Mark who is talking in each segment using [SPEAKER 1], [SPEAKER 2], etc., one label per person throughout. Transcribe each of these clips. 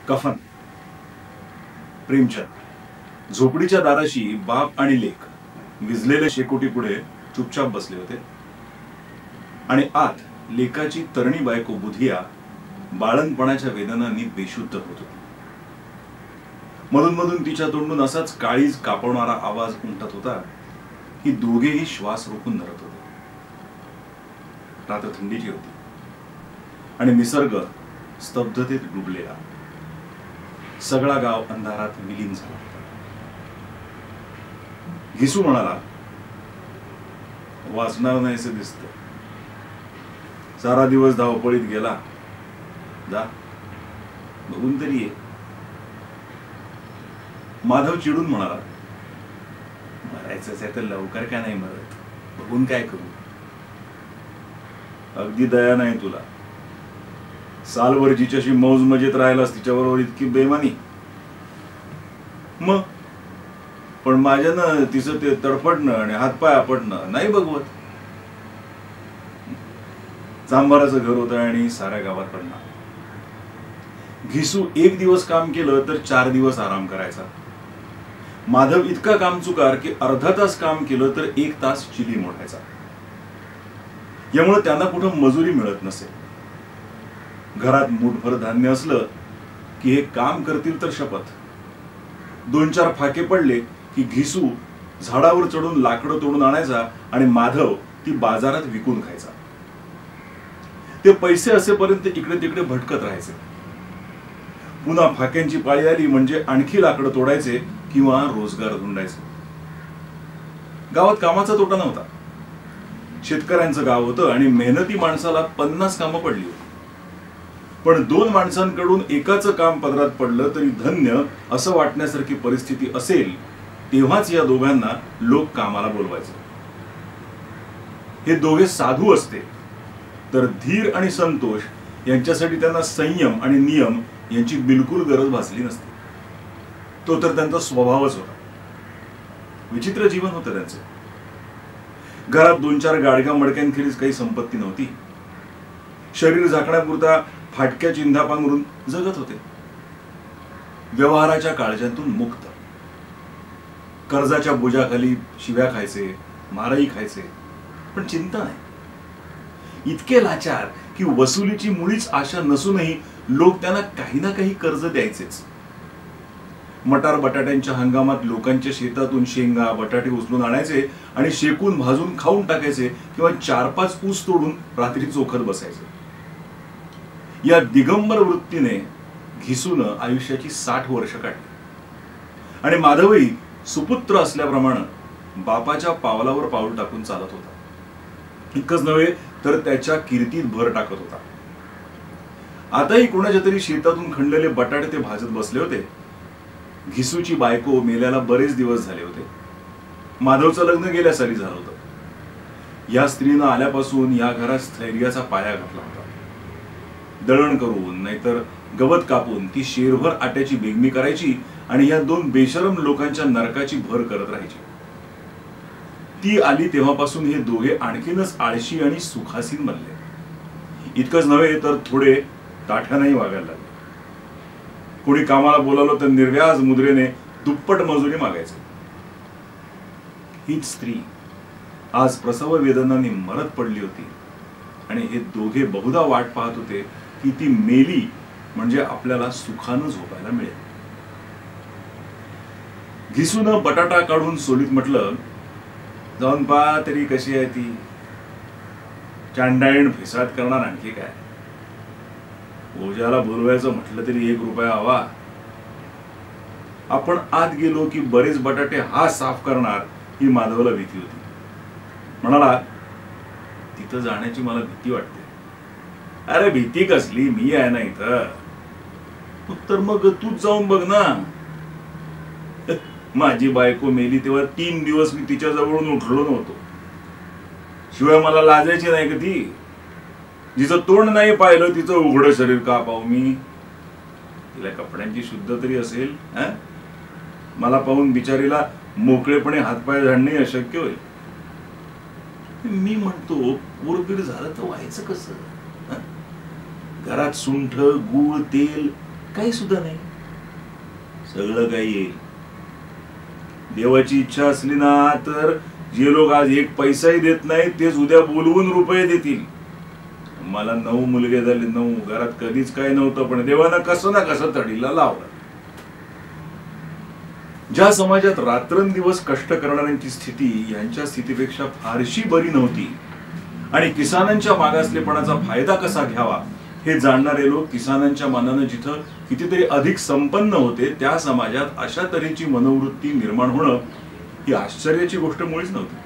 [SPEAKER 1] कफन. प्रेमचंद झोपडीच्या दाराशी बाप आणि लेक विजलेल्या शेकोटी पुढे चुपचाप बसले होते आणि आत लेकाची तरणी बायको बुधिया बाळणपणाच्या वेदनांनी बेशुद्ध होत होती. मधून मधून तिच्या तोंडून असाच काळीज कापवणारा आवाज उमटत होता की दोघेही श्वास रोखून धरत होते. रात्र थंडीची होती आणि निसर्ग स्तब्धतेत डुबलेला. सगळा गाव अंधारात विलीन झाला होता. घिसू म्हणाला, वाचणार नाही असे दिसते. सारा दिवस धावपळीत गेला. जा बघून तरी ये. माधव चिडून म्हणाला, मरायचंच आहे तर लवकर का नाही मरत? बघून काय करू? अगदी दया नाही तुला. सालभर जिच्याशी मौज मजेत राहिलास तिच्याबरोबर इतकी बेमानी. मग पण माझ्यानं तिचं ते तडफडणं आणि हातपाय आपटणं नाही बघवत. चांभाराचं घर होतं आणि साऱ्या गावात पडणार. घिसू एक दिवस काम केलं तर 4 दिवस आराम करायचा. माधव इतका कामचुकार की अर्धा तास काम केलं तर 1 तास चिली मोडायचा. यामुळे त्यांना कुठं मजुरी मिळत नसे. घरात मूठभर धान्य असलं की हे काम करतील तर शपथ. 2-4 फाके पडले की घिसू झाडावर चढून लाकडं तोडून आणायचा आणि माधव ती बाजारात विकून खायचा. ते पैसे असेपर्यंत इकडे तिकडे भटकत राहायचे. पुन्हा फाक्यांची पाळी आली म्हणजे आणखी लाकडं तोडायचे किंवा रोजगार धुंडायचे. गावात कामाचा तोटा नव्हता. शेतकऱ्यांचं गाव होतं आणि मेहनती माणसाला 50 कामं पडली होती. पण 2 माणसांकडून एकाचं काम पदरात पडलं तरी धन्य असं वाटण्यासारखी परिस्थिती असेल तेव्हाच या दोघांना लोक कामाला बोलवायचे. हे दोघे साधू असते तर धीर आणि संतोष यांच्यासाठी त्यांना संयम आणि नियम यांची बिलकुल गरज भासली नसती. तो तर त्यांचा स्वभावच होता. विचित्र जीवन होतं त्यांचं. घरात 2-4 गाडग्या मडक्यांखेरीज काही संपत्ती नव्हती. शरीर झाकण्यापुरता फाटक्या चिंधा पांघरून जगत होते. व्यवहाराच्या काळजातून मुक्त. कर्जाच्या बोजाखाली शिव्या खायचे, मारही खायचे, पण चिंता नाही. इतके लाचार की वसुलीची मुळीच आशा नसूनही लोक त्यांना काही ना काही कर्ज द्यायचेच. मटार बटाट्यांच्या हंगामात लोकांच्या शेतातून शेंगा बटाटे उचलून आणायचे आणि शेकून भाजून खाऊन टाकायचे किंवा 4-5 ऊस तोडून रात्री चोखत बसायचे. या दिगंबर वृत्तीने घिसून आयुष्याची 60 वर्ष काढली आणि माधवही सुपुत्र असल्याप्रमाणे बापाच्या पावलावर पाऊल टाकून चालत होता. इतकंच नव्हे तर त्याच्या कीर्तीत भर टाकत होता. आताही कोणाच्या तरी शेतातून खणलेले बटाटे ते भाजत बसले होते. घिसूची बायको मेल्याला बरेच दिवस झाले होते. माधवचं लग्न गेल्या साली झालं होतं. या स्त्रीनं आल्यापासून या घरात स्थैर्याचा पाया घातला होता. दळण करून नाहीतर गवत कापून ती शेरभर आट्याची बेगमी करायची आणि या 2 बेशरम लोकांच्या नरकाची भर करत राहायची. ती आली तेव्हापासून हे दोघे आणखीनच आळशी आणि सुखासीन बनले. इतकंच नव्हे तर थोडे ताठ्यानेही वागायला लागले. कोणी कामाला बोलावलं तर निर्व्याज मुद्रेने दुप्पट मजुरी मागायचे. हीच स्त्री आज प्रसव वेदनांनी मरत पडली होती आणि हे दोघे बहुधा वाट पाहत होते की ती मेली म्हणजे आपल्याला सुखानं झोपायला मिळेल. घिसून बटाटा काढून सोलीत म्हटलं, जाऊन पहा तरी कशी आहे ती. चांडाळीण फिसाट करणार आणखी काय. ओझ्याला बोलवायचं म्हटलं तरी 1 रुपया हवा. आपण आत गेलो की बरेच बटाटे हा साफ करणार ही माधवला भीती होती. म्हणाला, तिथं जाण्याची मला भीती वाटते. अरे भीती कसली, मी आहे ना इथं. तर मग तूच जाऊन बघ ना. माझी बायको मेली तेव्हा 3 दिवस मी तिच्या जवळून उठलो नव्हतो. शिवाय मला लाजायची नाही का ती. जिचं तोंड नाही पाहिलं तिचं उघडं शरीर का पाहू मी. तिला कपड्यांची शुद्ध तरी असेल. मला पाहून बिचारीला मोकळेपणे हातपाय झाडणे अशक्य होईल. मी म्हणतो पूरबीर झालं तर व्हायचं कसं. घरात सुंठ गूळ तेल काही सुद्धा नाही. सगळं काही येईल. देवाची इच्छा असली ना तर जे लोक आज एक पैसाही देत नाही तेच उद्या बोलवून रुपये देतील. मला 9 मुलगे झाले, 9. घरात कधीच काही नव्हतं, पण देवानं कसं ना कसं तडीला लावलं. ज्या समाजात रात्रंदिवस कष्ट करणाऱ्यांची स्थिती यांच्या स्थितीपेक्षा फारशी बरी नव्हती आणि किसानांच्या मागासलेपणाचा फायदा कसा घ्यावा हे जाणणारे लोक किसानांच्या मानानं जिथं कितीतरी अधिक संपन्न होते, त्या समाजात अशा तऱ्हेची मनोवृत्ती निर्माण होणं ही आश्चर्याची गोष्ट मुळीच नव्हती.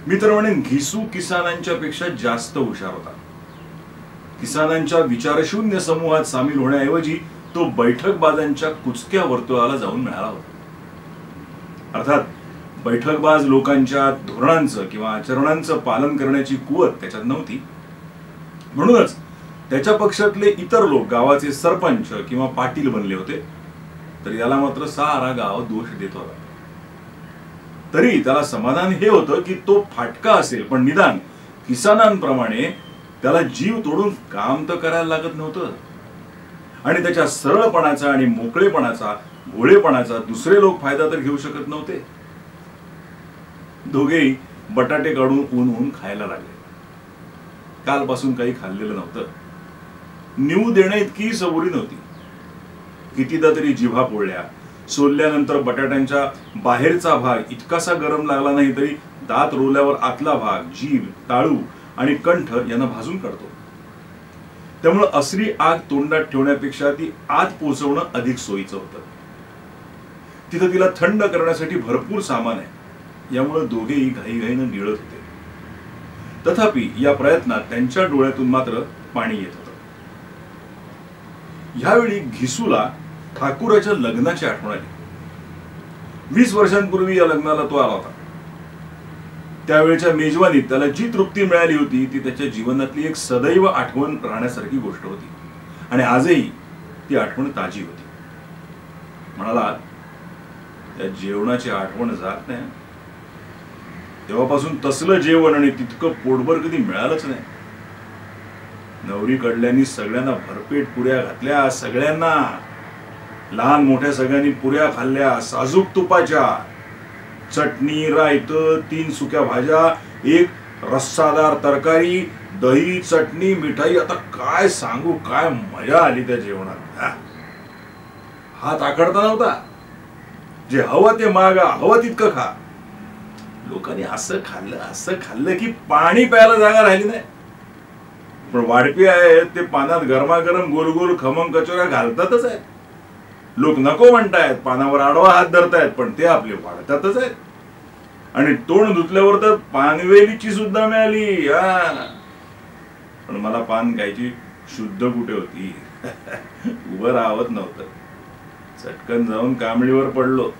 [SPEAKER 1] मी तर म्हणेन घिसू किसानांच्या पेक्षा जास्त हुशार होता. किसानांच्या विचारशून्य समूहात सामील होण्याऐवजी तो बैठकबाजांच्या कुचक्या वर्तुळाला जाऊन मिळाला होता. अर्थात बैठकबाज लोकांच्या धोरणांचं किंवा आचरणांचं पालन करण्याची कुवत त्याच्यात नव्हती. म्हणूनच त्याच्या पक्षातले इतर लोक गावाचे सरपंच किंवा पाटील बनले होते, तर याला मात्र सारा गाव दोष देत होता. तरी त्याला समाधान हे होतं की तो फाटका असेल, पण निदान किसानांप्रमाणे त्याला जीव तोडून काम तर करायला लागत नव्हतं. आणि त्याच्या सरळपणाचा आणि मोकळेपणाचा, भोळेपणाचा दुसरे लोक फायदा तर घेऊ शकत नव्हते. दोघेही बटाटे काढून ऊन खायला लागले. कालपासून काही खाल्लेलं नव्हतं. न्यू देण्या इतकी सबुरी नव्हती. कितीदा तरी जिभा पोळल्या. सोलल्यानंतर बटाट्यांच्या बाहेरचा भाग इतकासा गरम लागला नाही तरी दात रोवल्यावर आतला भाग, जीभ, टाळू आणि कंठ यांना भाजून काढतो. त्यामुळे असली आग तोंडात ठेवण्यापेक्षा ती आत पोहोचवणं अधिक सोयीचं होतं. तिथं तिला थंड करण्यासाठी भरपूर सामान आहे. यामुळे दोघेही घाईघाईनं गिळत होते. तथापि या प्रयत्नात त्यांच्या डोळ्यातून मात्र पाणी येत होतं. ह्यावेळी घिसूला ठाकूराच्या लग्नाची आठवण आली. 20 वर्षांपूर्वी या लग्नाला तो आला होता. त्यावेळच्या मेजवानीत त्याला जी तृप्ती मिळाली होती ती त्याच्या जीवनातली एक सदैव आठवण राहण्यासारखी गोष्ट होती. आणि आजही ती आठवण ताजी होती. म्हणाला, त्या जेवणाची आठवण जात नाही. तेव्हापासून तसलं जेवण आणि तितकं पोटभर कधी मिळालंच नाही. नवरी कडल्यांनी सगळ्यांना भरपेट पुऱ्या घातल्या. सगळ्यांना, लहान मोठ्या सगळ्यांनी पुऱ्या खाल्ल्या, साजूक तुपाच्या. चटणी, रायतं, 3 सुक्या भाज्या, 1 रस्सादार तरकारी, दही, चटणी, मिठाई. आता काय सांगू, काय मजा आली त्या जेवणात. हात आखडता नव्हता. जे हवं ते मागा, हवं तितकं खा. लोकांनी असं खाल्लं की पाणी प्यायला जागा राहिली नाही. पण वाढपी आहेत ते पानात गरमागरम गोल खमंग कचोऱ्या घालतातच आहेत. लोक नको म्हणतायत, पानावर आडवा हात धरतायत, पण ते आपले वाढतातच आहेत. आणि तोंड धुतल्यावर तर पानवेलीची सुद्धा मिळाली. पण मला पान खायची शुद्ध कुठे होती. उभं राहत नव्हतं. चटकन जाऊन कांबळीवर पडलो.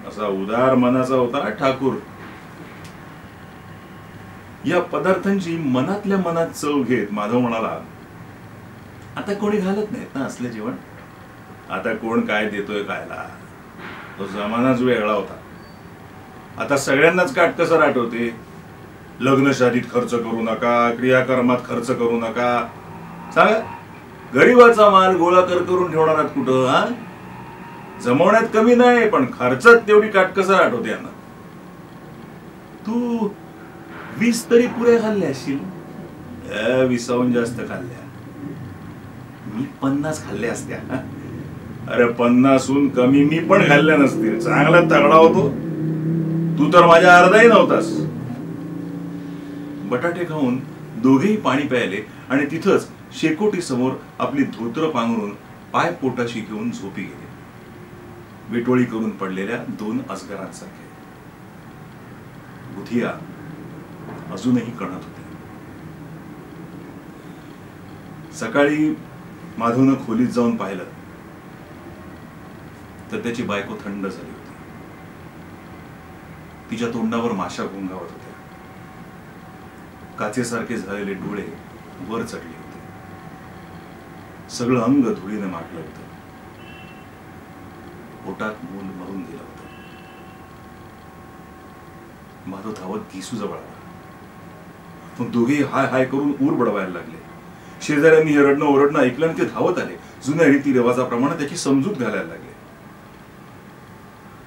[SPEAKER 1] असा उदार मनाचा होता ठाकूर. या पदार्थांची मनातल्या मनात चव घेत माधव म्हणाला, आता कोणी घालत नाहीत ना असले जेवण. आता कोण काय देतोय खायला. तो जमानाच वेगळा होता. आता सगळ्यांनाच काटकसर आठवते. लग्न शादीत खर्च करू नका, क्रियाकर्मात खर्च करू नका. सांगा, गरीबाचा माल गोळा करून ठेवणार आहात कुठं. जमवण्यात कमी नाही, पण खर्चात तेवढी काटकसर आठवते यांना. तू 20 तरी पुऱ्या खाल्ल्या असशील. 20हून जास्त खाल्ल्या. मी 50 खाल्ल्या असत्या. अरे 50हून कमी मी पण खाल्ल्या नसतील. चांगला तगडा होतो. तू तर माझ्या अर्धाही नव्हतास. बटाटे खाऊन दोघेही पाणी प्यायले आणि तिथंच शेकोटी समोर आपली धोत्र पांघरून पाय पोटाशी घेऊन झोपी गेले. विटोळी करून पडलेल्या 2 अजगरांसारखे. बुधिया अजूनही कणत होती. सकाळी माधवनं खोलीत जाऊन पाहिलं तर त्याची बायको थंड झाली होती. तिच्या तोंडावर माशा घोंगावत होत्या. काचेसारखे झालेले डोळे वर चढले होते. सगळं अंग धुळीने माटलं होतं. पोटात मूल मरून गेलं होतं. माधव धावत घिसू जवळ आला. पण दोघे हाय हाय करून ऊर बडवायला लागले. शेजाऱ्यांनी हे रडणं ओरडणं ऐकलं आणि ते धावत आले. जुन्या रीती रिवाजाप्रमाणे त्याची समजूत घालायला लागले.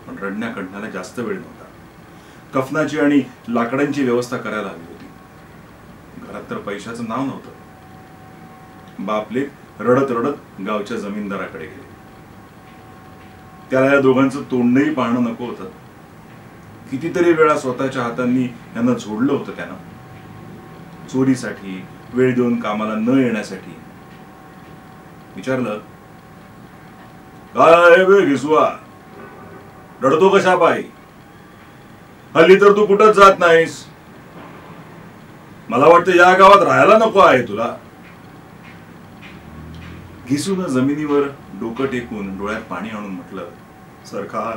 [SPEAKER 1] पण रडण्या कढण्याला जास्त वेळ नव्हता. कफनाची आणि लाकडांची व्यवस्था करायला हवी होती. घरात तर पैशाचं नाव नव्हतं. बापले रडत रडत गावच्या जमीनदाराकडे गेले. त्याला या दोघांचं तोंडही पाहणं नको होतं. कितीतरी वेळा स्वतःच्या हातांनी यांना झोडलं होतं त्यानं. चोरीसाठी, वेळ देऊन कामाला न येण्यासाठी. विचारलं, काय बे घिसवा, रडतो कशा पायी? हल्ली तर तू कुठंच जात नाहीस. मला वाटतं या गावात राहायला नको आहे तुला. घिसून जमिनीवर डोकं टेकून डोळ्यात पाणी आणून म्हटलं, सरकार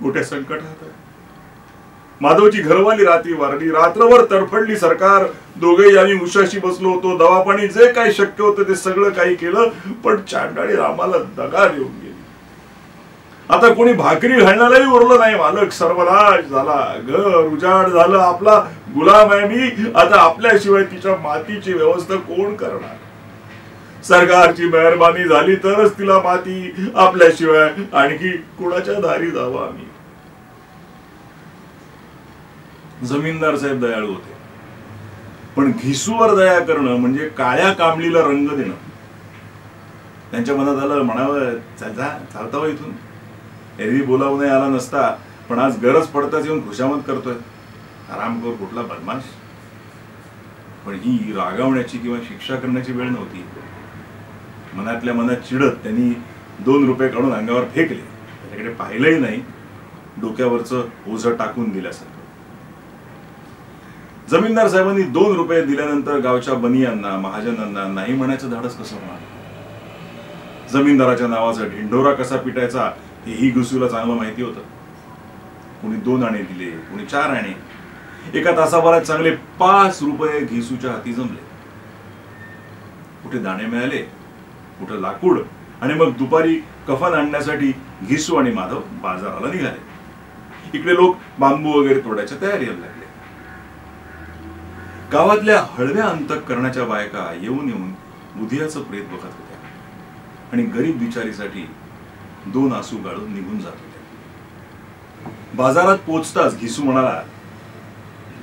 [SPEAKER 1] मोठ्या संकटात आहे. माधवची घरवाली रात्री वारली, रात्रभर तडफडली सरकार. दोघेही आम्ही उशाशी बसलो होतो. दवा पाणी जे काही शक्य होतं ते सगळं काही केलं, पण चांडाळी आम्हाला दगा देऊन गेली. आता कोणी भाकरी घालणारही उरलं नाही. मालक सर्वनाश झाला, घर उजाड झालं. आपला गुलाम आहे मी. आता आपल्याशिवाय तिच्या मातीची व्यवस्था कोण करणार? सरकारची मेहरबानी झाली तरच तिला माती, आपल्याशिवाय आणखी कुणाच्या दारी जावं आम्ही. जमीनदार साहेब दयाळू होते, पण घिसूवर दया करणं म्हणजे काळ्या कांबळीला रंग देणं. त्यांच्या मनात आलं, म्हणावं चालता इथून. एरवी बोलावून आला नसता, पण आज गरज पडताच येऊन खुशामत करतोय. आरामखोर कुठला बदमाश. पण ही रागावण्याची किंवा शिक्षा करण्याची वेळ नव्हती. मनातल्या मनात चिडत त्यांनी 2 रुपये काढून अंगावर फेकले. त्याच्याकडे पाहिलंही नाही. डोक्यावरचं ओझं टाकून दिल्यासारखं. जमीनदार साहेबांनी 2 रुपये दिल्यानंतर गावच्या बनियांना, महाजनांना नाही म्हणायचं धाडस कसं होणार? जमीनदाराच्या नावाचा ढिंडोरा कसा पिटायचा हेही घिसूला चांगलं माहिती होतं. कोणी 2 आणे दिले, कोणी 4 आणे. एका तासाभरात चांगले 5 रुपये घिसूच्या हाती जमले. कुठे दाणे मिळाले, कुठे लाकूड, आणि मग दुपारी कफन आणण्यासाठी घिसू आणि माधव बाजाराला निघाले. इकडे लोक बांबू वगैरे तोडायच्या तयारीला लागले. गावातल्या हळव्या अंतःकरणाच्या बायका येऊन येऊन उदयाचं प्रेत बघत होत्या आणि गरीब बिचारीसाठी 2 आसू गाळून निघून जात होत्या. बाजारात पोचताच घिसू म्हणाला,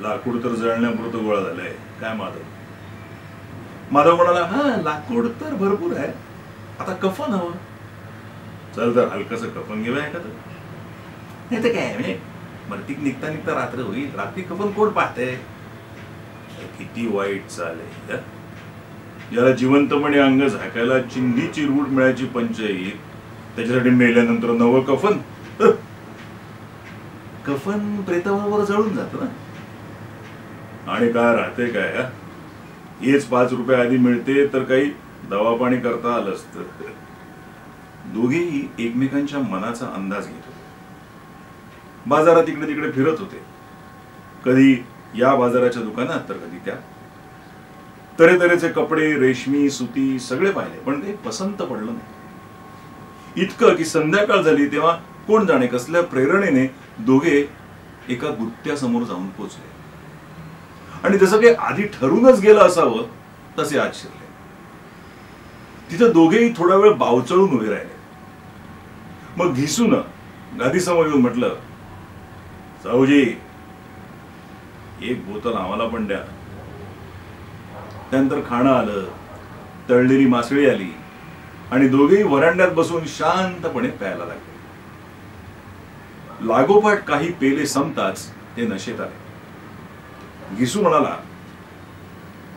[SPEAKER 1] लाकूड तर जळण्यापुरतं गोळा झालंय काय माधव? माधव म्हणाला, हा लाकूड तर भरपूर आहे, आता कफन हवं. चल तर हलकसं कफन घेऊया का? नाही तर काय म्हणजे मर्तिक निघता निघता रात्र होईल. रात्री कफन कोण पाहते? किती वाईट चालय. ज्याला जिवंतपणे अंग झाकायला चिंधीची रूढ मिळायची पंचायत, त्याच्यासाठी मेल्यानंतर नवं कफन. कफन प्रेताबरोबर जळून जात ना. आणि काय राहते काय? हेच 5 रुपये आधी मिळते तर काही दवा पाणी करता आलं असतं. दोघेही एकमेकांच्या मनाचा अंदाज घेत होते. बाजारात इकडे तिकडे फिरत होते. कधी या बाजाराच्या दुकानात तर कधी त्या. तऱ्हेतऱ्हेचे कपडे, रेशमी, सुती सगळे पाहिले, पण ते पसंत पडलं नाही. इतकं की संध्याकाळ झाली तेव्हा कोण जाणे कसल्या प्रेरणेने दोघे एका गुत्त्यासमोर जाऊन पोचले. आणि जसं काही आधी ठरूनच गेलं असावं तसे आज शिरले. तिथं दोघेही थोडा वेळ बावचळून उभे राहिले. मग घिसून गादीसमोर येऊन म्हटलं, सावजी, एक बोतल आम्हाला पण द्या. त्यानंतर खाणं आलं, तळलेली मासळी आली आणि दोघेही वरांड्यात बसून शांतपणे प्यायला लागले. लागोपाठ काही पेले संपताच ते नशेत आले. घिसू म्हणाला,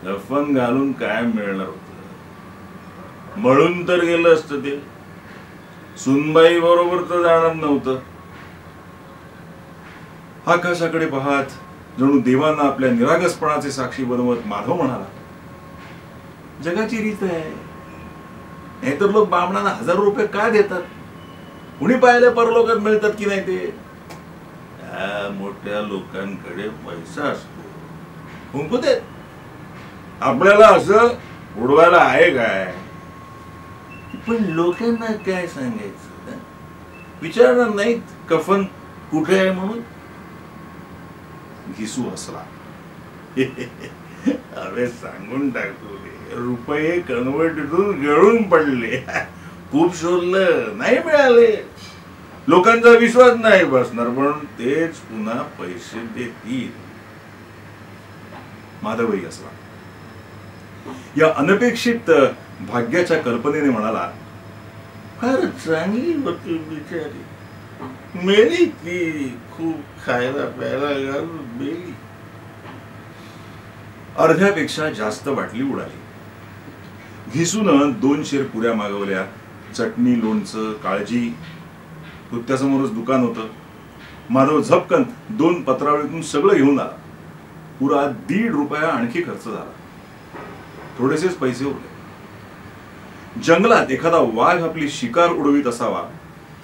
[SPEAKER 1] कफन घालून काय मिळणार होत? मळून तर गेलं असतं ते. सुनबाई बरोबर तर जाणार नव्हतं. आकाशाकडे पाहत जणू देवांना आपल्या निरागसपणाचे साक्षी बनवत माधव म्हणाला, जगाची रीत आहे. नाहीतर लोक बामणांना 1000 रुपये का देतात? कुणी पाहिले परलोकात मिळतात की नाही ते? मोठ्या लोकांकडे पैसा असतो, हुंकू देत. आपल्याला असं उडवायला आहे काय? पण लोकांना काय सांगायचं? विचारणार नाहीत कफन कुठे आहे म्हणून? घिसू हसला.
[SPEAKER 2] अरे सांगून टाकतो रे, रुपये कन्व्हर्टून गळून पडले. खूप शोधलं, नाही मिळाले. लोकांचा विश्वास नाही बसणार, म्हणून तेच पुन्हा पैसे देतील.
[SPEAKER 1] माधवही असला. या अनपेक्षित भाग्याच्या कल्पनेने म्हणाला,
[SPEAKER 2] फार चांगली होती बिचारी, मेली ती. खूप खायला प्यायला घालून मेली.
[SPEAKER 1] अर्ध्यापेक्षा जास्त बाटली उडाली. घिसून 2 शेर पुऱ्या मागवल्या. चटणी, लोणचं, काळजी. त्यासमोरच दुकान होतं. माधव झपकन 2 पत्रावळीतून सगळं घेऊन आला. पुरा ₹1.5 आणखी खर्च झाला. थोडेसेच पैसे उरले. जंगलात एखादा वाघ आपली शिकार उडवीत असावा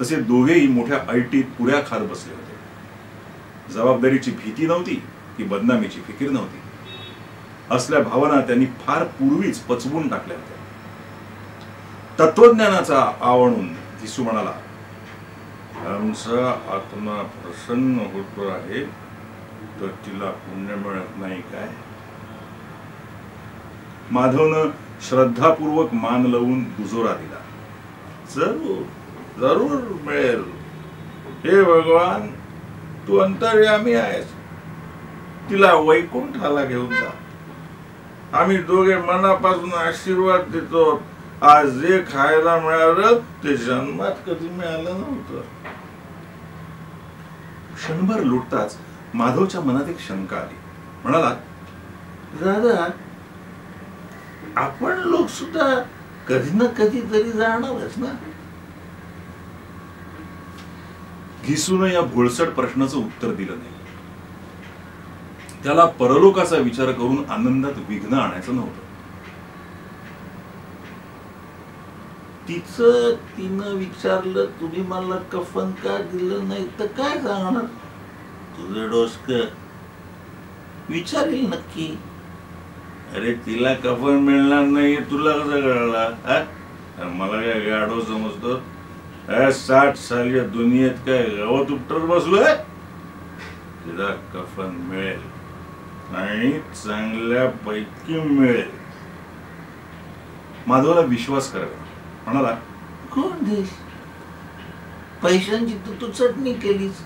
[SPEAKER 1] तसे दोघेही मोठ्या ऐटीत पुऱ्या खात बसले होते. जबाबदारीची भीती नव्हती की बदनामीची फिकीर नव्हती. असल्या भावना त्यांनी फार पूर्वीच पचवून टाकल्या होत्या. तत्वज्ञानाचा आवडून घिसू म्हणाला,
[SPEAKER 2] आमचा आत्मा प्रसन्न होतो आहे तर तिला पुण्य मिळत नाही काय?
[SPEAKER 1] माधवनं श्रद्धापूर्वक मान लावून दुजोरा दिला.
[SPEAKER 2] जरूर जरूर मिळेल. हे भगवान, तू अंतर्यामी आहेस. तिला वैकुंठाला घेऊन जा. आम्ही दोघे मनापासून आशीर्वाद देतो. आज जे खायला मिळालं ते जन्मात कधी मिळालं नव्हतं.
[SPEAKER 1] क्षणभर लुटताच माधवच्या मनात एक शंका आली. म्हणाला,
[SPEAKER 2] दादा, आपण लोक सुद्धा कधी ना कधी तरी जाणारच ना.
[SPEAKER 1] घिसून या भोळसट प्रश्नाचं उत्तर दिलं नाही. त्याला परलोकाचा विचार करून आनंदात विघ्न आणायचं नव्हतं.
[SPEAKER 2] तिनं विचारलं, तुम्ही मला कफन का दिलं नाही, तर काय सांगणार? तुझं डोसक विचारील नक्की. अरे तिला कफन मिळणार नाही तुला कसं कळला? मला काय गाढव समजतो? 60 साली दुनियेत काय गवत उपटत बसलोय? तिला कफन मिळेल आणि चांगल्या पैकी मिळेल.
[SPEAKER 1] माधवला विश्वास करावा. म्हणाला,
[SPEAKER 2] कोण देश? पैशांची तू चटणी केलीस.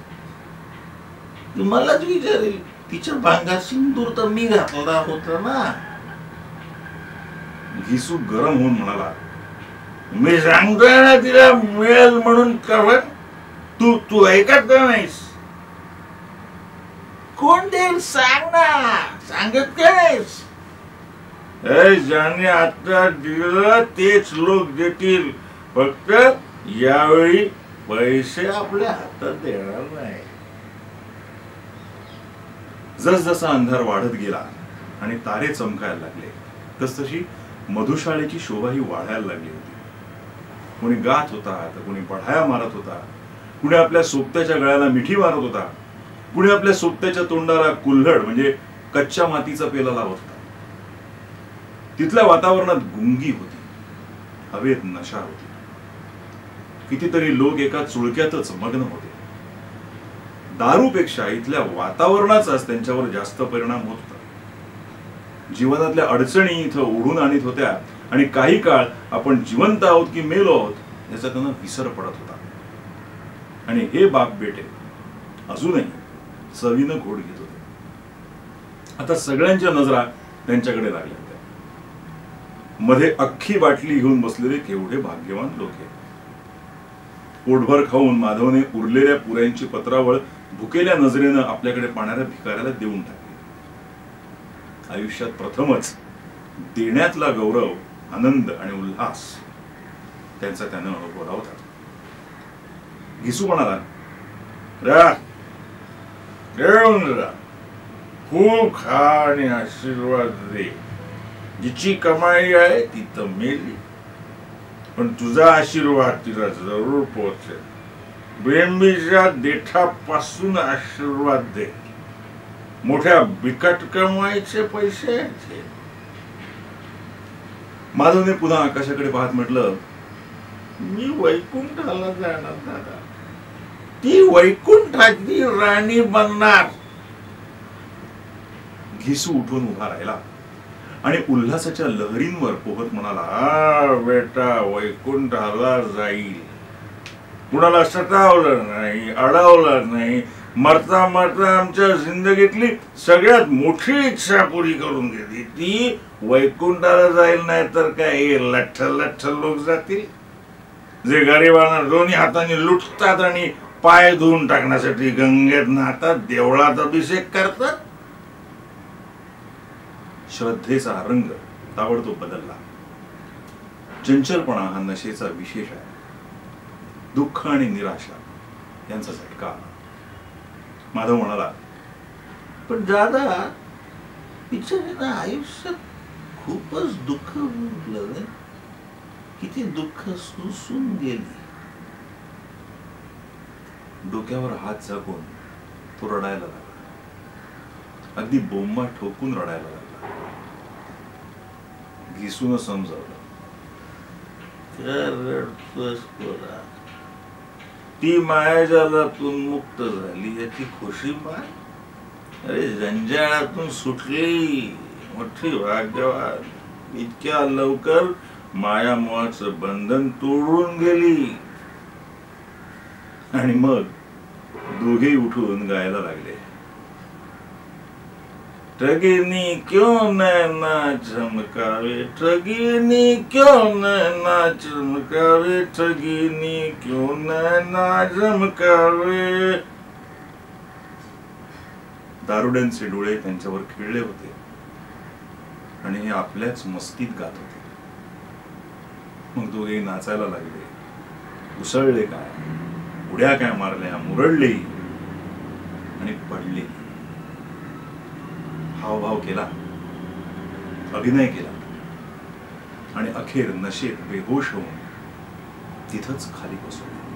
[SPEAKER 2] ती मलाच विचारेल. तिच्या भांगात सिंदूर तर मी घातला होता ना.
[SPEAKER 1] घिसू गरम होऊन म्हणाला,
[SPEAKER 2] मी सांगतोय ना तिला मिळेल म्हणून कफन. तू ऐकत का नाहीस? कोण देईल सांग ना. सांगत का नाहीस? ज्याने आता दिलं तेच लोक देतील. फक्त यावेळी पैसे आपल्या हातात देणार नाही.
[SPEAKER 1] जसजसा अंधार वाढत गेला आणि तारे चमकायला लागले तसतशी मधुशाळेची शोभाही वाढायला लागली होती. कोणी गात होता, तर कोणी बढाया मारत होता. कुणी आपल्या सोबत्याच्या गळ्याला मिठी मारत होता. कुणी आपल्या सोबत्याच्या तोंडाला कुल्हड म्हणजे कच्च्या मातीचा पेला लावत होता. तिथल्या वातावरणात गुंगी होती. हवेत नशा होती. कितीतरी लोक एका चुळक्यातच मग्न होते. दारूपेक्षा इथल्या वातावरणाचाच त्यांच्यावर जास्त परिणाम होत होता. जीवनातल्या अडचणी इथं ओढून आणत होत्या आणि काही काळ आपण जिवंत आहोत की मेलो आहोत याचा त्यांना विसर पडत होता. आणि हे बाप बेटे अजूनही चवीनं घोड घेत होते. आता सगळ्यांच्या नजरा त्यांच्याकडे लागल्या होत्या. मध्ये अख्खी बाटली घेऊन बसलेले केवढे भाग्यवान लोक आहेत. पोटभर खाऊन माधवने उरलेल्या पुऱ्यांची पत्रावळ भुकेल्या नजरेनं आपल्याकडे पाहणाऱ्या भिकाऱ्याला देऊन टाकली. आयुष्यात प्रथमच देण्यातला गौरव, आनंद आणि उल्हास त्यांचा त्यानं अनुभवला होता. घिसू म्हणाला,
[SPEAKER 2] खूप खा आणि आशीर्वाद दे. जिची कमाई आहे ती तर मेली, पण तुझा आशीर्वाद तिला जरूर पोहोचेल. बेंबीच्या देठापासून आशीर्वाद दे. मोठ्या बिकट कमाईचे पैसे आहेत.
[SPEAKER 1] माधवने पुन्हा आकाशाकडे पाहत म्हटलं,
[SPEAKER 2] मी वैकुंठाला जाणार दादा. ती वैकुंठाची राणी बनणार.
[SPEAKER 1] घिसू उठून उभा राहिला. आणि उल्हासाच्या लहरींवर पोहत म्हणाला, "आ बेटा, वैकुंठाला जाईल. कुणाला सतावलं नाही, अडवलं नाही. मरता मरता आमच्या जिंदगीतली सगळ्यात मोठी इच्छा पुरी करून घेतली. ती वैकुंठाला जाईल, नाही तर काय लठ्ठ लठ्ठ लोक जातील, जे गरिबांना दोन्ही हाताने लुटतात आणि पाय धुवून टाकण्यासाठी गंगेत नाहतात, देवळात अभिषेक करतात." श्रद्धेचा रंग ताबडतोब बदलला. चंचलपणा हा नशेचा विशेष आहे. दुःख आणि निराशा यांचा झटका आला. माधव म्हणाला,
[SPEAKER 2] "पण दादा, बिचारीनं आयुष्यात खूपच दुःख भोगलं नाही. किती दुःख सोसून गेली."
[SPEAKER 1] डोक्यावर हात झाकून तो रडायला लागला. अगदी बोंबा ठोकून रडायला लागला. घिसून समजावलं,
[SPEAKER 2] रडतोस पोरा, ती मायाजालातून मुक्त झाली याची खुशी पाय. अरे, जंजाळातून सुटली, मोठी भाग्यवान. इतक्या लवकर मायामोहाचं बंधन तोडून गेली.
[SPEAKER 1] आणि मग दोघेही उठून गायला लागले,
[SPEAKER 2] ठगीनी क्यों नैना चमकावे, ठगीनी क्यों नैना चमकावे, ठगीनी क्यों नैना चमकावे.
[SPEAKER 1] दारुड्यांचे डोळे त्यांच्यावर खिळले होते आणि हे आपल्याच मस्तीत गात होते. मग दोघे नाचायला लागले. उसळले काय, उड्या काय मारल्या, मुरडले आणि पडले. हावभाव केला, अभिनय केला आणि अखेर नशेत बेहोश होऊन तिथंच खाली बसवले.